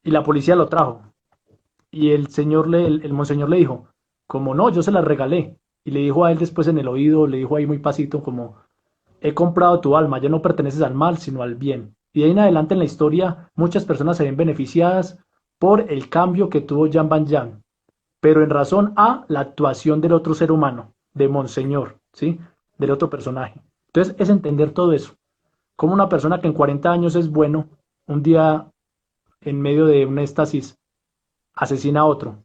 y la policía lo trajo. Y el monseñor le dijo, como no, yo se la regalé. Y le dijo a él después en el oído, le dijo ahí muy pasito, como, he comprado tu alma, ya no perteneces al mal, sino al bien. Y de ahí en adelante en la historia, muchas personas se ven beneficiadas por el cambio que tuvo Jean Valjean, pero en razón a la actuación del otro ser humano, de Monseñor, ¿sí? Del otro personaje. Entonces es entender todo eso. Como una persona que en 40 años es bueno, un día en medio de un éxtasis asesina a otro.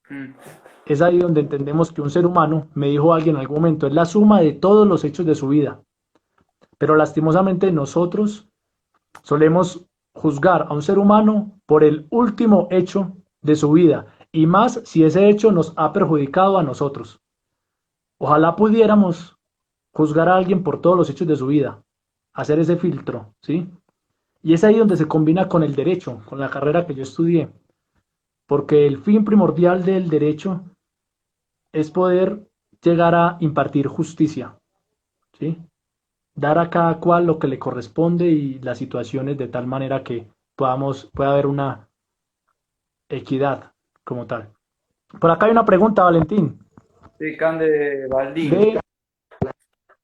mm. Es ahí donde entendemos que un ser humano, me dijo alguien en algún momento, es la suma de todos los hechos de su vida. Pero lastimosamente nosotros solemos juzgar a un ser humano por el último hecho de su vida, y más si ese hecho nos ha perjudicado a nosotros. Ojalá pudiéramos juzgar a alguien por todos los hechos de su vida, hacer ese filtro, ¿sí? Y es ahí donde se combina con el derecho, con la carrera que yo estudié, porque el fin primordial del derecho es poder llegar a impartir justicia, ¿sí? Dar a cada cual lo que le corresponde y las situaciones de tal manera que pueda haber una equidad como tal. Por acá hay una pregunta, Valentín. Sí, Cande Baldín. De,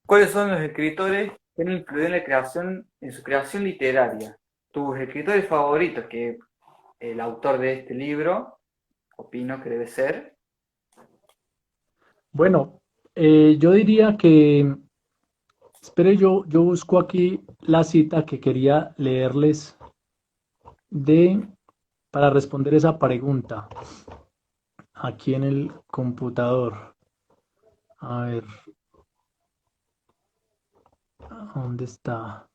¿Cuáles son los escritores que han influido en la creación, en su creación literaria? Tus escritores favoritos, que el autor de este libro, opino que debe ser. bueno, yo diría que, espere, yo busco aquí la cita que quería leerles de, para responder esa pregunta, aquí en el computador. A ver, ¿dónde está?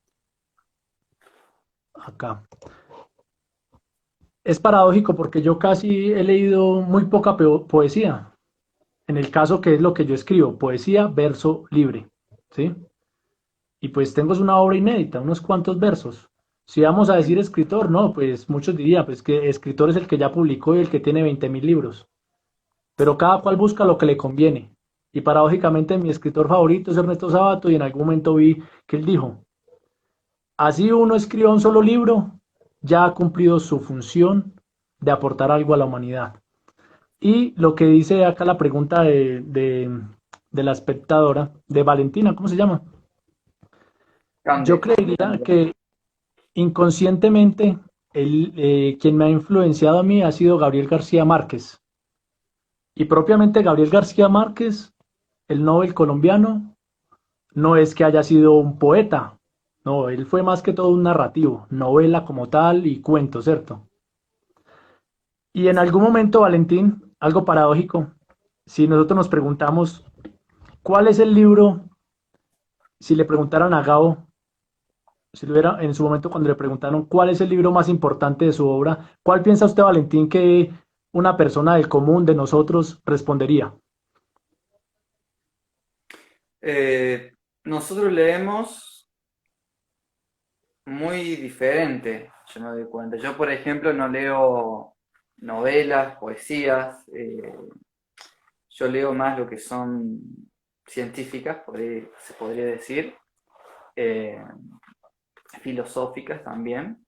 Acá. Es paradójico porque yo casi he leído muy poca poesía. En el caso que es lo que yo escribo, poesía, verso libre, ¿sí? Y pues tengo una obra inédita, unos cuantos versos. Si vamos a decir Mm, escritor, no, pues muchos dirían pues que escritor es el que ya publicó y el que tiene 20.000 libros. Pero cada cual busca lo que le conviene. Y paradójicamente mi escritor favorito es Ernesto Sábato y en algún momento vi que él dijo, así uno escriba un solo libro, ya ha cumplido su función de aportar algo a la humanidad. Y lo que dice acá la pregunta de la espectadora, de Valentina, ¿cómo se llama? Yo Cande, creería Cande. que inconscientemente quien me ha influenciado a mí ha sido Gabriel García Márquez. Y propiamente Gabriel García Márquez, el Nobel colombiano, no es que haya sido un poeta, No, él fue más que todo un narrativo, novela como tal y cuento, ¿cierto? Y en algún momento, Valentín, algo paradójico, si nosotros nos preguntamos, ¿cuál es el libro? Si le preguntaran a Gabo, si lo hubiera en su momento cuando le preguntaron cuál es el libro más importante de su obra, ¿cuál piensa usted, Valentín, que una persona del común de nosotros respondería? Nosotros leemos muy diferente, yo me doy cuenta. Yo, por ejemplo, no leo novelas, poesías, yo leo más lo que son científicas, se podría decir, eh, filosóficas también,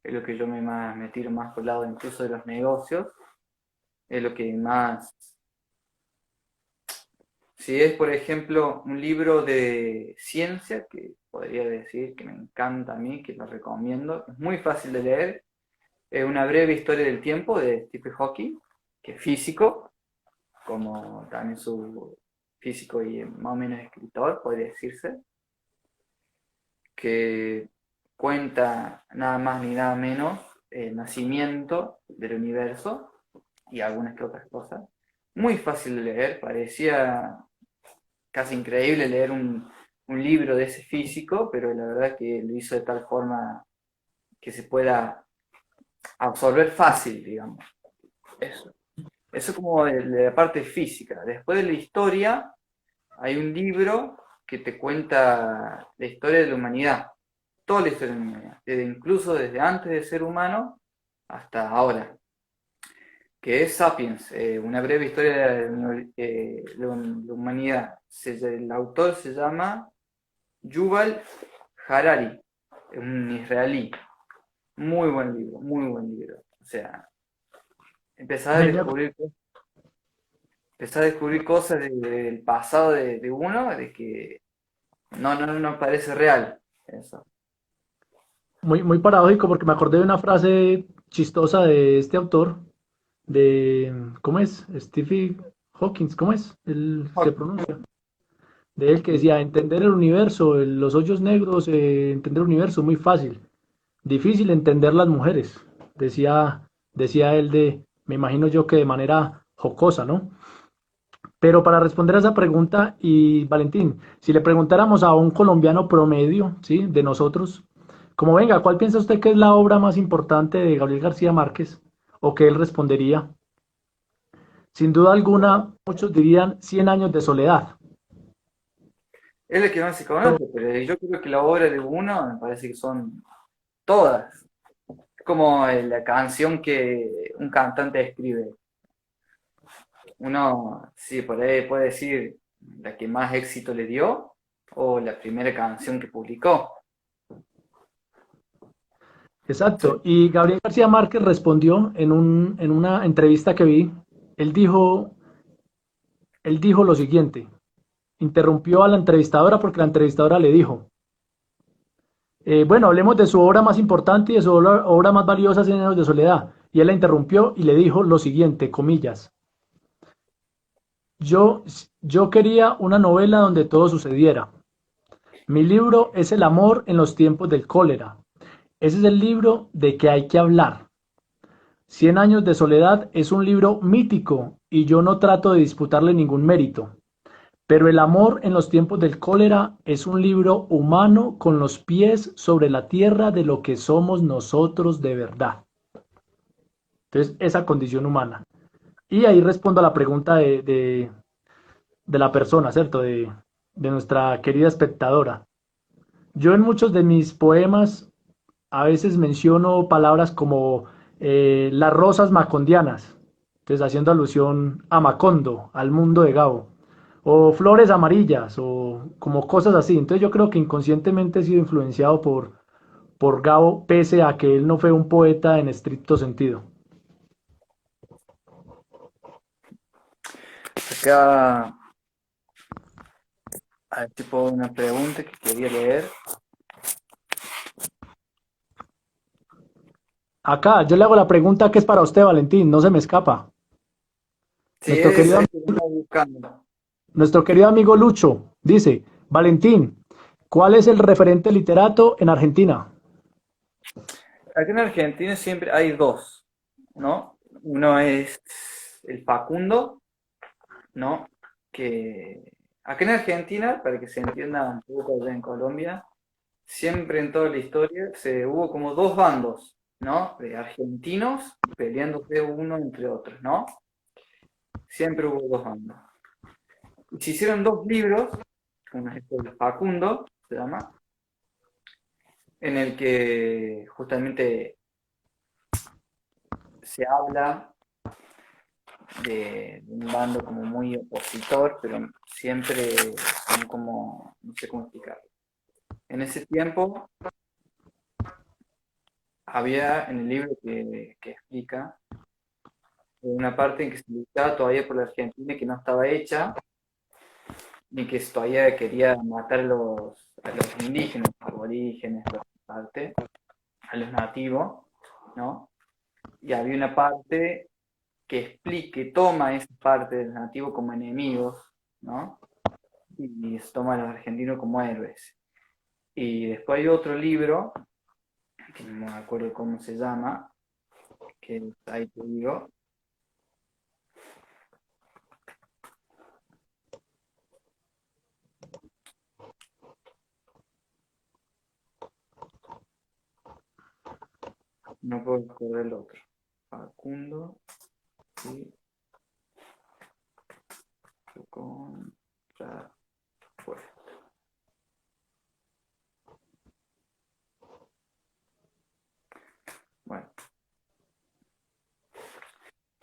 es lo que yo me tiro más por el lado incluso de los negocios, es lo que más. Si es, por ejemplo, un libro de ciencia, que podría decir que me encanta a mí, que lo recomiendo, es muy fácil de leer, es Una breve historia del tiempo de Stephen Hawking, que es físico, como también su físico y más o menos escritor, podría decirse, que cuenta nada más ni nada menos el nacimiento del universo y algunas que otras cosas. Muy fácil de leer, parecía casi increíble leer un libro de ese físico, pero la verdad que lo hizo de tal forma que se pueda absorber fácil, digamos. Eso. Eso como de la parte física. Después de la historia, hay un libro que te cuenta la historia de la humanidad, toda la historia de la humanidad, incluso desde antes de ser humano hasta ahora, que es Sapiens, una breve historia la humanidad. El autor se llama Yuval Harari, un israelí. Muy buen libro, muy buen libro. O sea, empezás a Me, me- descubrir, empezás a descubrir cosas del pasado de uno, de que no parece real. Eso. muy paradójico porque me acordé de una frase chistosa de este autor, ¿cómo es? Stephen Hawking, ¿cómo es? Él se pronuncia. De él que decía, entender el universo, los hoyos negros, entender el universo, muy fácil. Difícil entender las mujeres, decía él me imagino yo que de manera jocosa, ¿no? Pero para responder a esa pregunta, y Valentín, si le preguntáramos a un colombiano promedio, ¿sí? De nosotros, como venga, ¿cuál piensa usted que es la obra más importante de Gabriel García Márquez? ¿O que él respondería? Sin duda alguna, muchos dirían Cien años de soledad. Es el que más se conoce, pero yo creo que la obra de uno me parece que son todas. Es como la canción que un cantante escribe. Uno, sí, por ahí puede decir la que más éxito le dio o la primera canción que publicó. Exacto. Sí. Y Gabriel García Márquez respondió en una entrevista que vi, él dijo, él dijo lo siguiente, interrumpió a la entrevistadora porque la entrevistadora le dijo, bueno, hablemos de su obra más importante y de su obra más valiosa, Cien años de soledad. Y él la interrumpió y le dijo lo siguiente, comillas, yo, yo quería una novela donde todo sucediera. Mi libro es El amor en los tiempos del cólera. Ese es el libro de que hay que hablar. Cien años de soledad es un libro mítico y yo no trato de disputarle ningún mérito. Pero El amor en los tiempos del cólera es un libro humano con los pies sobre la tierra de lo que somos nosotros de verdad. Entonces, esa condición humana. Y ahí respondo a la pregunta de la persona, ¿cierto? De nuestra querida espectadora. Yo en muchos de mis poemas a veces menciono palabras como las rosas macondianas, entonces haciendo alusión a Macondo, al mundo de Gabo, o flores amarillas, o como cosas así. Entonces yo creo que inconscientemente he sido influenciado por Gabo, pese a que él no fue un poeta en estricto sentido. Acá hay tipo una pregunta que quería leer. Acá yo le hago la pregunta que es para usted, Valentín, no se me escapa. Sí, Nuestro querido, esa es que estaba buscando. nuestro querido amigo Lucho dice, Valentín, ¿Cuál es el referente literato en Argentina? Acá en Argentina siempre hay dos, ¿no? Uno es el Facundo, ¿no? Que acá en Argentina, para que se entienda un poco allá en Colombia, siempre en toda la historia se hubo como dos bandos, ¿no? De argentinos peleándose uno entre otros, ¿no? Siempre hubo dos bandos. Y se hicieron dos libros, uno es el Facundo, se llama, en el que justamente se habla de un bando como muy opositor, pero siempre son como, no sé cómo explicarlo. En ese tiempo había en el libro que explica una parte en que se luchaba todavía por la Argentina que no estaba hecha, ni que todavía quería matar a los indígenas, aborígenes, toda esa parte, a los nativos, ¿no? Y había una parte que explique, toma esa parte del nativo como enemigos, ¿no? Y toma a los argentinos como héroes. Y después hay otro libro, que no me acuerdo cómo se llama, que ahí te digo, no puedo recordar el otro. Facundo y contra pues. Bueno.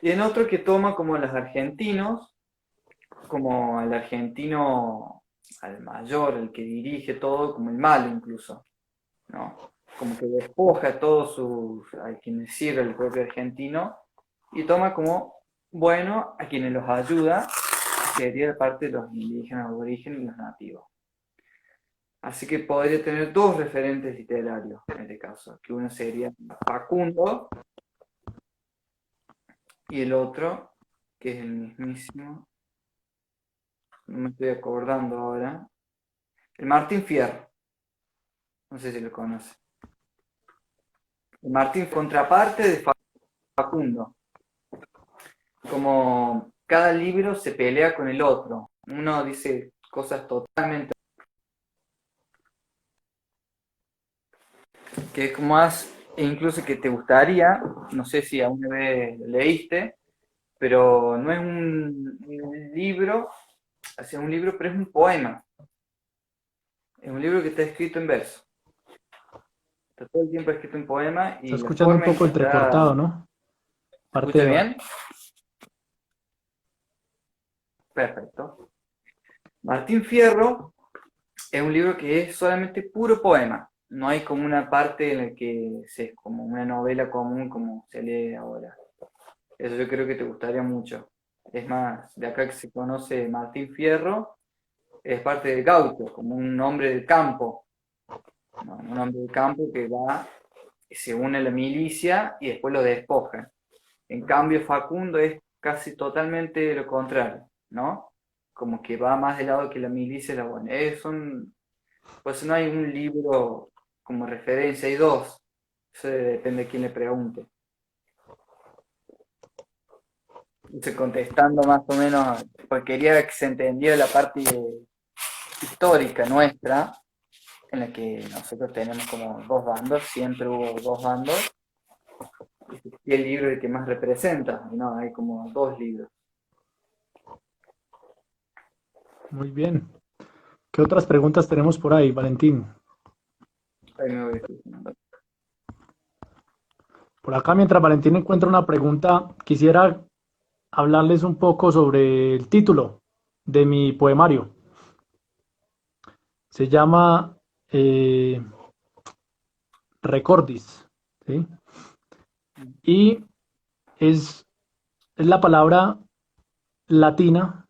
Y en otro que toma como a los argentinos, como al argentino, al mayor, el que dirige todo, como el malo incluso, ¿no? Como que despoja a todos a quienes sirve el propio argentino y toma como bueno a quienes los ayuda, que sería parte de los indígenas, aborígenes y los nativos. Así que podría tener dos referentes literarios en este caso, que uno sería Facundo y el otro, que es el mismísimo, no me estoy acordando ahora, el Martín Fierro, no sé si lo conoce. El Martín contraparte de Facundo, como cada libro se pelea con el otro, uno dice cosas totalmente, que es como más, e incluso que te gustaría, no sé si alguna vez lo leíste, pero no es un libro, es un libro, pero es un poema. Es un libro que está escrito en verso. Está todo el tiempo escrito en poema Está y la escuchando un forma en poco que está. entrecortado, ¿no? ¿Se Parte escucha de... bien? Perfecto. Martín Fierro es un libro que es solamente puro poema. No hay como una parte en la que es como una novela común como se lee ahora. Eso yo creo que te gustaría mucho. Es más, de acá que se conoce Martín Fierro, es parte del gaucho, como un hombre del campo, ¿no? Un hombre del campo que va, se une a la milicia y después lo despojan. En cambio, Facundo es casi totalmente lo contrario, ¿no? Como que va más del lado que la milicia y la buena. Pues no hay un libro como referencia, hay dos. Eso depende de quién le pregunte. Entonces, contestando más o menos, porque quería que se entendiera la parte histórica nuestra, en la que nosotros tenemos como dos bandos, siempre hubo dos bandos, y el libro el que más representa, y no, hay como dos libros. Muy bien. ¿Qué otras preguntas tenemos por ahí, Valentín? Ahí me voy fijando. Por acá, mientras Valentín encuentra una pregunta, quisiera hablarles un poco sobre el título de mi poemario. Se llama Recordis, ¿sí? Y es, es la palabra latina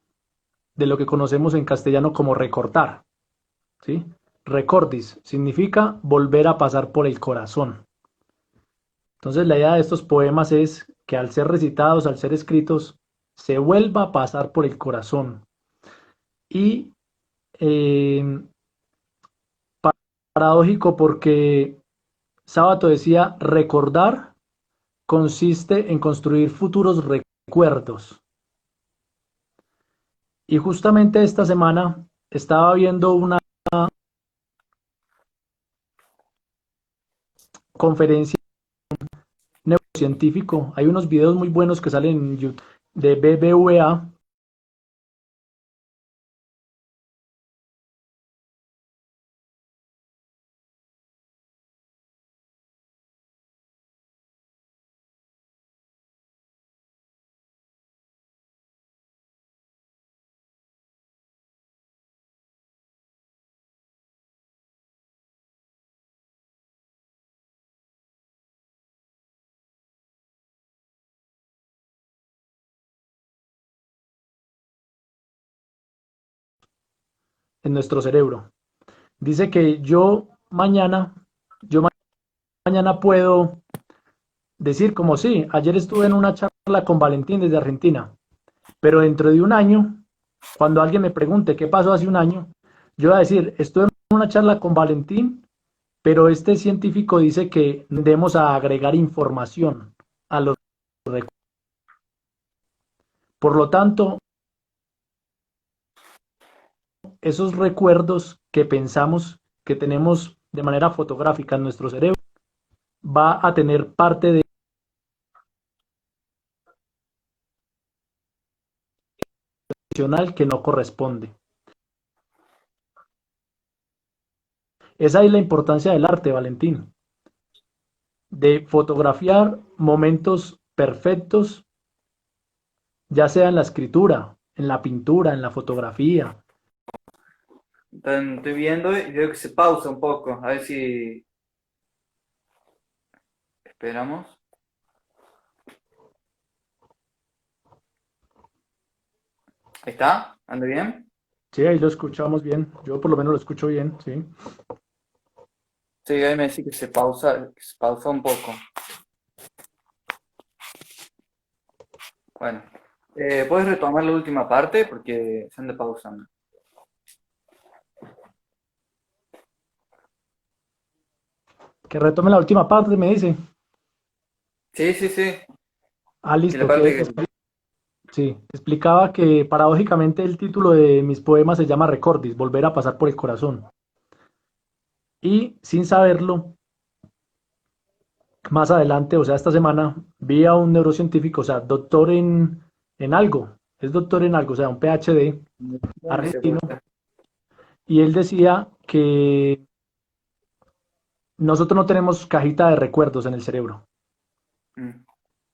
de lo que conocemos en castellano como recortar, ¿sí? Recordis significa volver a pasar por el corazón. Entonces la idea de estos poemas es que al ser recitados, al ser escritos, se vuelva a pasar por el corazón. Y eh, paradójico porque Sábato decía, recordar consiste en construir futuros recuerdos. Y justamente esta semana estaba viendo una conferencia neurocientífico. Hay unos videos muy buenos que salen en YouTube de BBVA en nuestro cerebro. Dice que yo mañana puedo decir como sí, ayer estuve en una charla con Valentín desde Argentina, pero dentro de un año, cuando alguien me pregunte qué pasó hace un año, yo voy a decir, estuve en una charla con Valentín, pero este científico dice que debemos a agregar información a los recuerdos. Por lo tanto, esos recuerdos que pensamos que tenemos de manera fotográfica en nuestro cerebro va a tener parte de emocional que no corresponde. Esa es la importancia del arte, Valentín, de fotografiar momentos perfectos, ya sea en la escritura, en la pintura, en la fotografía. Entonces, estoy viendo y veo que se pausa un poco. A ver si esperamos. Ahí está, ¿anda bien? Sí, ahí lo escuchamos bien. Yo por lo menos lo escucho bien, sí. Sí, ahí me dice que se pausa un poco. Bueno, ¿puedes retomar la última parte? Porque se anda pausando. Que retome la última parte, me dice. Sí, sí, sí. Que la Listo, parte que... sí, explicaba que paradójicamente el título de mis poemas se llama Recordis, volver a pasar por el corazón. Y sin saberlo, más adelante, o sea, esta semana, vi a un neurocientífico, o sea, doctor en algo, es doctor en algo, o sea, un PhD se argentino, corta. y él decía que nosotros no tenemos cajita de recuerdos en el cerebro, Mm.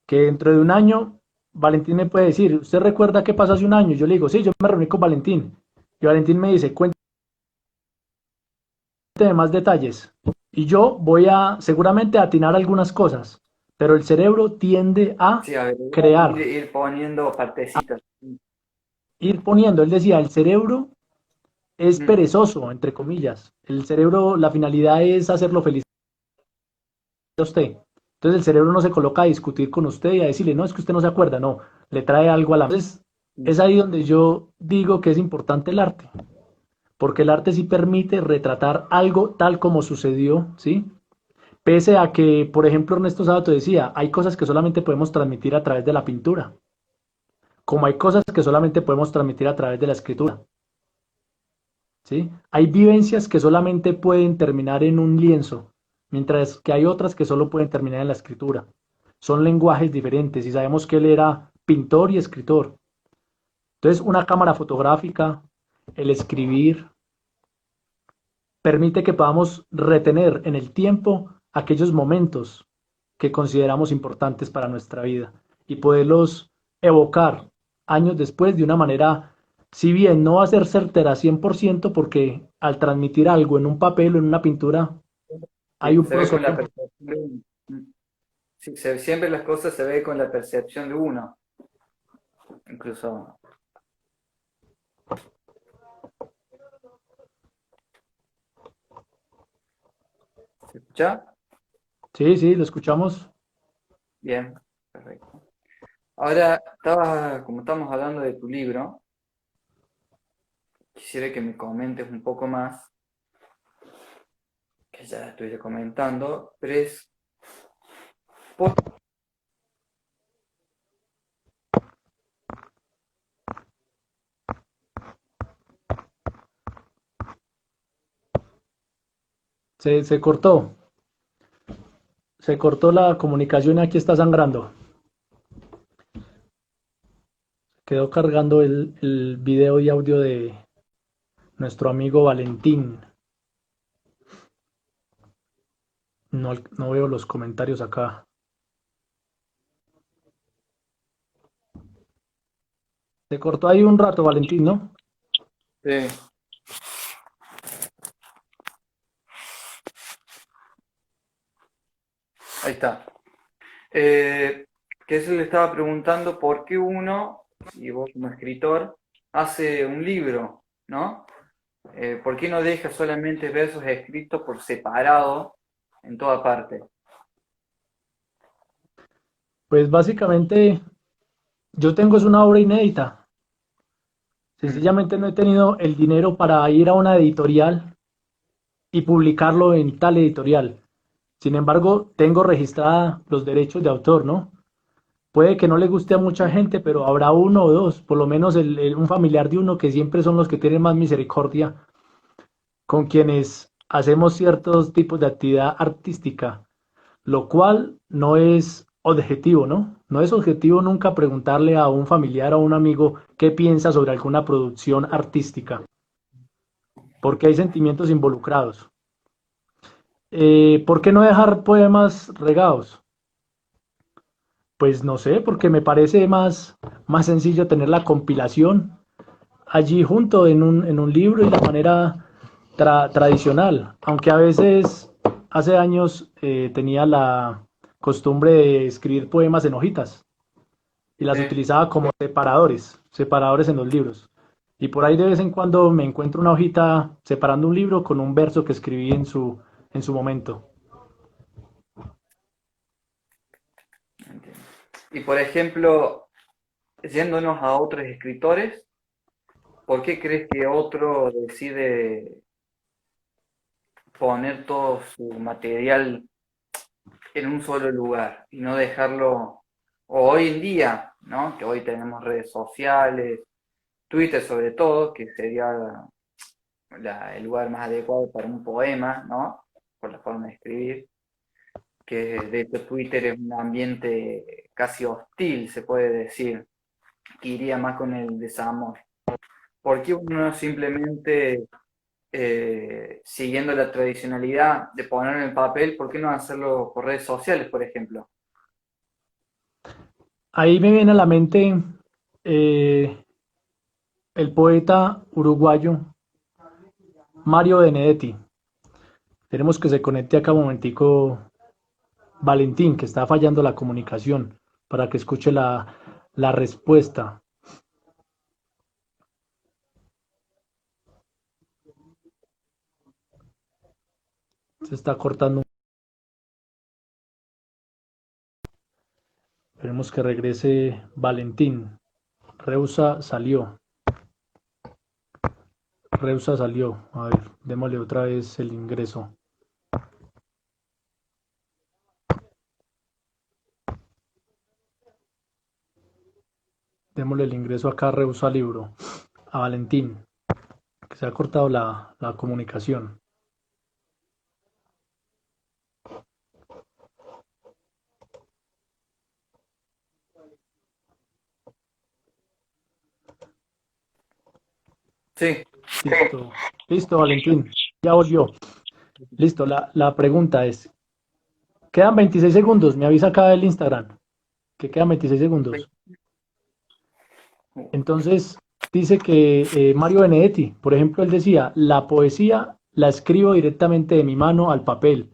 que dentro de un año, Valentín me puede decir, ¿usted recuerda qué pasó hace un año? Yo le digo, sí, yo me reuní con Valentín, y Valentín me dice, cuénteme más detalles, y yo voy a seguramente atinar algunas cosas, pero el cerebro tiende a Sí, a ver, crear, ir poniendo partecitas. ir poniendo, él decía, el cerebro es Mm. perezoso, entre comillas. El cerebro, la finalidad es hacerlo feliz a usted. Entonces el cerebro no se coloca a discutir con usted y a decirle, no, es que usted no se acuerda, no, le trae algo a la... Entonces Mm. es ahí donde yo digo que es importante el arte, porque el arte sí permite retratar algo tal como sucedió, ¿sí? Pese a que, por ejemplo, Ernesto Sábato decía, hay cosas que solamente podemos transmitir a través de la pintura, como hay cosas que solamente podemos transmitir a través de la escritura, ¿sí? Hay vivencias que solamente pueden terminar en un lienzo, mientras que hay otras que solo pueden terminar en la escritura. Son lenguajes diferentes y sabemos que él era pintor y escritor. Entonces, una cámara fotográfica, el escribir, permite que podamos retener en el tiempo aquellos momentos que consideramos importantes para nuestra vida y poderlos evocar años después de una manera, si bien no va a ser certera 100%, porque al transmitir algo en un papel o en una pintura hay Sí, un se ve con la proceso. percepción de uno. Mm. Sí, siempre las cosas se ve con la percepción de uno. Incluso, ¿se escucha? Sí, sí, lo escuchamos. Bien, perfecto. Ahora, como estamos hablando de tu libro, quisiera que me comentes un poco más ya la estoy comentando, pero es Se cortó. Se cortó la comunicación y aquí está sangrando. Quedó cargando el video y audio de nuestro amigo Valentín. No, no veo los comentarios acá. Se cortó ahí un rato, Valentín, ¿no? sí. Ahí está. Que eso le estaba preguntando por qué uno, y vos como escritor, hace un libro, ¿no? ¿Por qué no deja solamente versos escritos por separado en toda parte? Pues básicamente yo tengo es una obra inédita. Mm, Sencillamente no he tenido el dinero para ir a una editorial y publicarlo en tal editorial. Sin embargo, tengo registrada los derechos de autor, ¿no? Puede que no le guste a mucha mm, gente, pero habrá uno o dos, por lo menos un familiar de uno, que siempre son los que tienen más misericordia, con quienes hacemos ciertos tipos de actividad artística, lo cual no es objetivo, ¿no? No es objetivo nunca preguntarle a un familiar o a un amigo qué piensa sobre alguna producción artística, porque hay sentimientos involucrados. ¿Por qué no dejar poemas regados? Pues no sé, porque me parece más sencillo tener la compilación allí junto en un libro y la manera tradicional, aunque a veces hace años tenía la costumbre de escribir poemas en hojitas y las sí. utilizaba como separadores en los libros. Y por ahí de vez en cuando me encuentro una hojita separando un libro con un verso que escribí en su momento. Entiendo. Y por ejemplo, yéndonos a otros escritores, ¿por qué crees que otro decide poner todo su material en un solo lugar y no dejarlo, o hoy en día, ¿no? Que hoy tenemos redes sociales, Twitter sobre todo, que sería el lugar más adecuado para un poema, ¿no? Por la forma de escribir, que de hecho Twitter es un ambiente casi hostil, se puede decir, que iría más con el desamor. ¿Por qué uno no simplemente, siguiendo la tradicionalidad de ponerlo en papel, por qué no hacerlo por redes sociales, por ejemplo? Ahí me viene a la mente eh, el poeta uruguayo Mario Benedetti. Tenemos que se conecte acá un momentico Valentín, que está fallando la comunicación, para que escuche la respuesta. Se está cortando. Esperemos que regrese Valentín. Reusa salió. Reusa salió. A ver, démosle otra vez el ingreso. Démosle el ingreso acá a Reusa Libro. A Valentín, que se ha cortado la comunicación. Sí, Listo. Listo, Valentín. Ya volvió. Listo. La pregunta es, quedan 26 segundos. Me avisa acá el Instagram que quedan 26 segundos. Entonces, dice que Mario Benedetti, por ejemplo, él decía, la poesía la escribo directamente de mi mano al papel,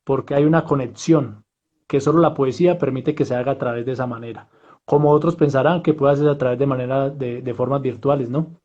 porque hay una conexión que solo la poesía permite que se haga a través de esa manera. Como otros pensarán que puede hacerse a través de formas virtuales, ¿no?